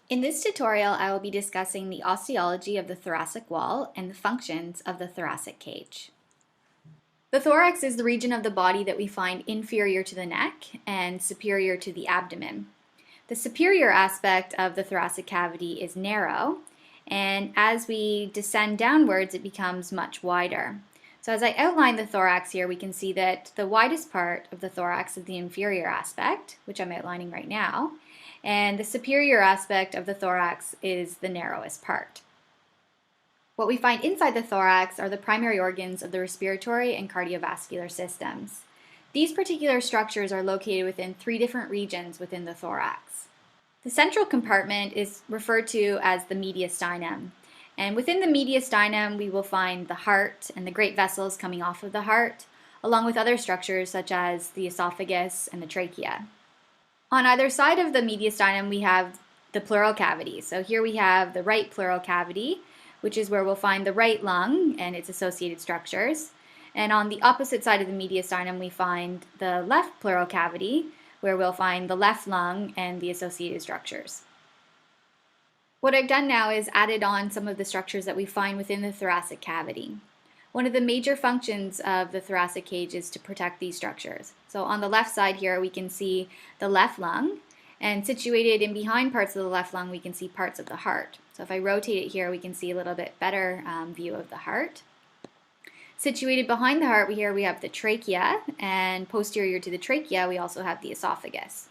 In this tutorial, I will be discussing the osteology of the thoracic wall and the functions of the thoracic cage. The thorax is the region of the body that we find inferior to the neck and superior to the abdomen. The superior aspect of the thoracic cavity is narrow, and as we descend downwards, it becomes much wider. So as I outline the thorax here, we can see that the widest part of the thorax is the inferior aspect, which I'm outlining right now, and the superior aspect of the thorax is the narrowest part. What we find inside the thorax are the primary organs of the respiratory and cardiovascular systems. These particular structures are located within 3 different regions within the thorax. The central compartment is referred to as the mediastinum. And within the mediastinum, we will find the heart and the great vessels coming off of the heart, along with other structures such as the esophagus and the trachea. On either side of the mediastinum, we have the pleural cavity. So here we have the right pleural cavity, which is where we'll find the right lung and its associated structures. And on the opposite side of the mediastinum, we find the left pleural cavity, where we'll find the left lung and the associated structures. What I've done now is added on some of the structures that we find within the thoracic cavity. One of the major functions of the thoracic cage is to protect these structures. So on the left side here, we can see the left lung, and situated in behind parts of the left lung, we can see parts of the heart. So if I rotate it here, we can see a little bit better view of the heart. Situated behind the heart, here we have the trachea, and posterior to the trachea, we also have the esophagus.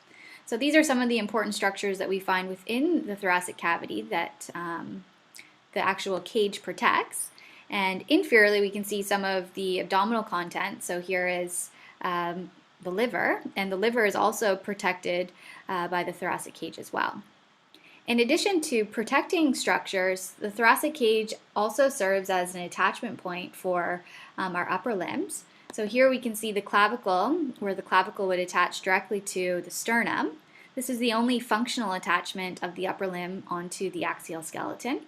So these are some of the important structures that we find within the thoracic cavity that the actual cage protects. And inferiorly, we can see some of the abdominal content. So here is the liver, and the liver is also protected by the thoracic cage as well. In addition to protecting structures, the thoracic cage also serves as an attachment point for our upper limbs. So here we can see the clavicle, where the clavicle would attach directly to the sternum. This is the only functional attachment of the upper limb onto the axial skeleton.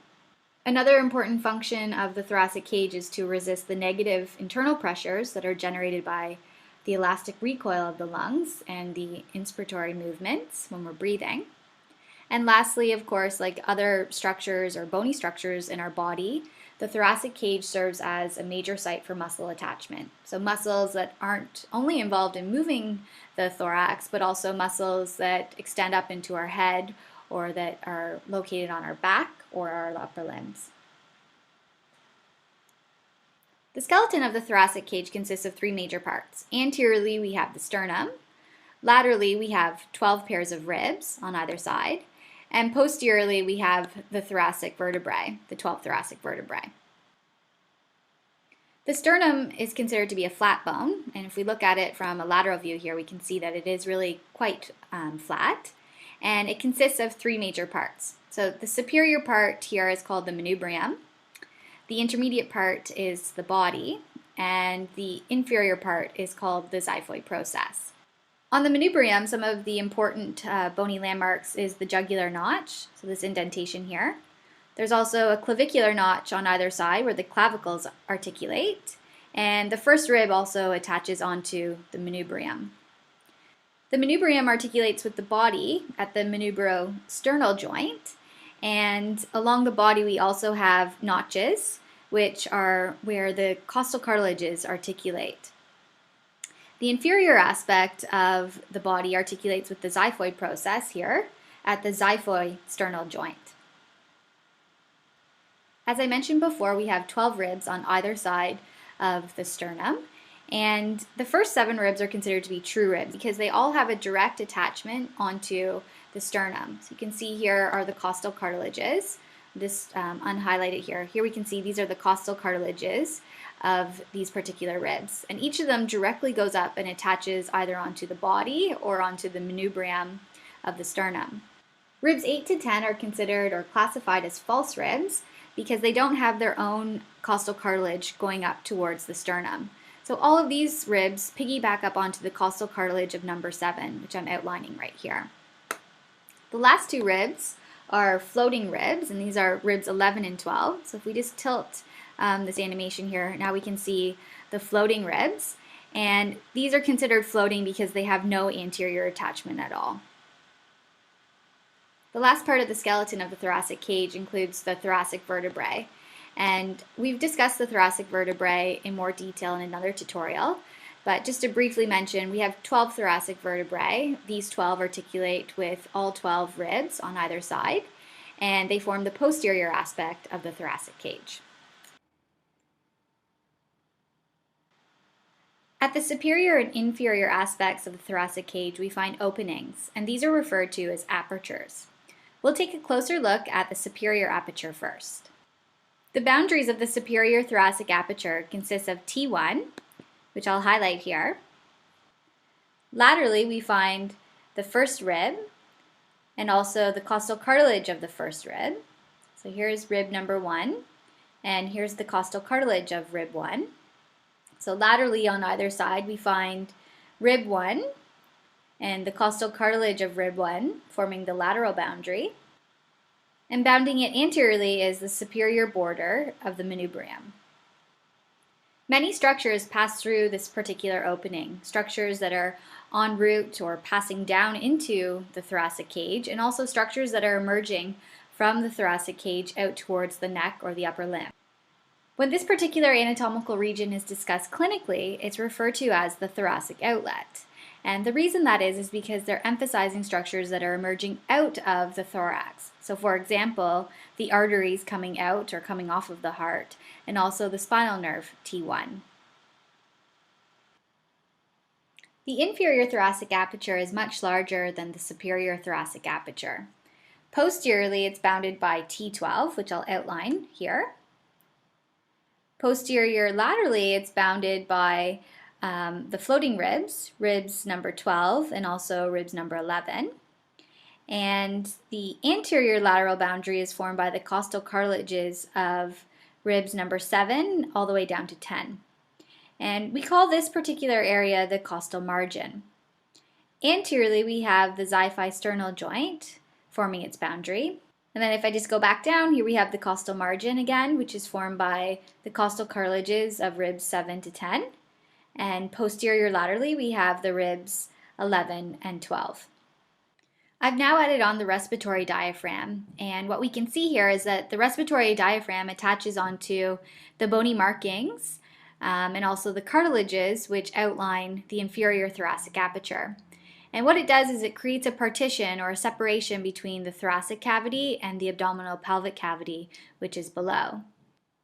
Another important function of the thoracic cage is to resist the negative internal pressures that are generated by the elastic recoil of the lungs and the inspiratory movements when we're breathing. And lastly, of course, like other structures or bony structures in our body, the thoracic cage serves as a major site for muscle attachment. So muscles that aren't only involved in moving the thorax, but also muscles that extend up into our head or that are located on our back or our upper limbs. The skeleton of the thoracic cage consists of 3 major parts. Anteriorly, we have the sternum. Laterally, we have 12 pairs of ribs on either side. And posteriorly, we have the thoracic vertebrae, the 12 thoracic vertebrae. The sternum is considered to be a flat bone, and if we look at it from a lateral view here, we can see that it is really quite flat, and it consists of 3 major parts. So the superior part here is called the manubrium, the intermediate part is the body, and the inferior part is called the xiphoid process. On the manubrium, some of the important bony landmarks is the jugular notch, so this indentation here. There's also a clavicular notch on either side where the clavicles articulate, and the first rib also attaches onto the manubrium. The manubrium articulates with the body at the manubrosternal joint, and along the body we also have notches, which are where the costal cartilages articulate. The inferior aspect of the body articulates with the xiphoid process here at the xiphoid-sternal joint. As I mentioned before, we have 12 ribs on either side of the sternum, and the first 7 ribs are considered to be true ribs because they all have a direct attachment onto the sternum. So you can see here are the costal cartilages. This unhighlighted here. Here we can see these are the costal cartilages of these particular ribs, and each of them directly goes up and attaches either onto the body or onto the manubrium of the sternum. Ribs 8 to 10 are considered or classified as false ribs because they don't have their own costal cartilage going up towards the sternum. So all of these ribs piggyback up onto the costal cartilage of number 7, which I'm outlining right here. The last 2 ribs are floating ribs, and these are ribs 11 and 12. So if we just tilt this animation here, now we can see the floating ribs, and these are considered floating because they have no anterior attachment at all. The last part of the skeleton of the thoracic cage includes the thoracic vertebrae. And we've discussed the thoracic vertebrae in more detail in another tutorial. But just to briefly mention, we have 12 thoracic vertebrae. These 12 articulate with all 12 ribs on either side, and they form the posterior aspect of the thoracic cage. At the superior and inferior aspects of the thoracic cage, we find openings, and these are referred to as apertures. We'll take a closer look at the superior aperture first. The boundaries of the superior thoracic aperture consist of T1, which I'll highlight here. Laterally, we find the first rib and also the costal cartilage of the first rib. So here's rib number 1, and here's the costal cartilage of rib 1. So laterally on either side, we find rib 1 and the costal cartilage of rib 1 forming the lateral boundary. And bounding it anteriorly is the superior border of the manubrium. Many structures pass through this particular opening, structures that are en route or passing down into the thoracic cage, and also structures that are emerging from the thoracic cage out towards the neck or the upper limb. When this particular anatomical region is discussed clinically, it's referred to as the thoracic outlet. And the reason that is because they're emphasizing structures that are emerging out of the thorax. So for example, the arteries coming out or coming off of the heart, and also the spinal nerve, T1. The inferior thoracic aperture is much larger than the superior thoracic aperture. Posteriorly, it's bounded by T12, which I'll outline here. Posterior laterally, it's bounded by the floating ribs, ribs number 12 and also ribs number 11. And the anterior lateral boundary is formed by the costal cartilages of ribs number 7 all the way down to 10. And we call this particular area the costal margin. Anteriorly, we have the xiphi-sternal joint forming its boundary. And then if I just go back down, here we have the costal margin again, which is formed by the costal cartilages of ribs 7 to 10. And posterior laterally, we have the ribs 11 and 12. I've now added on the respiratory diaphragm, and what we can see here is that the respiratory diaphragm attaches onto the bony markings and also the cartilages which outline the inferior thoracic aperture. And what it does is it creates a partition or a separation between the thoracic cavity and the abdominal pelvic cavity, which is below.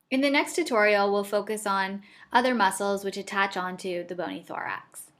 In the next tutorial, we'll focus on other muscles which attach onto the bony thorax.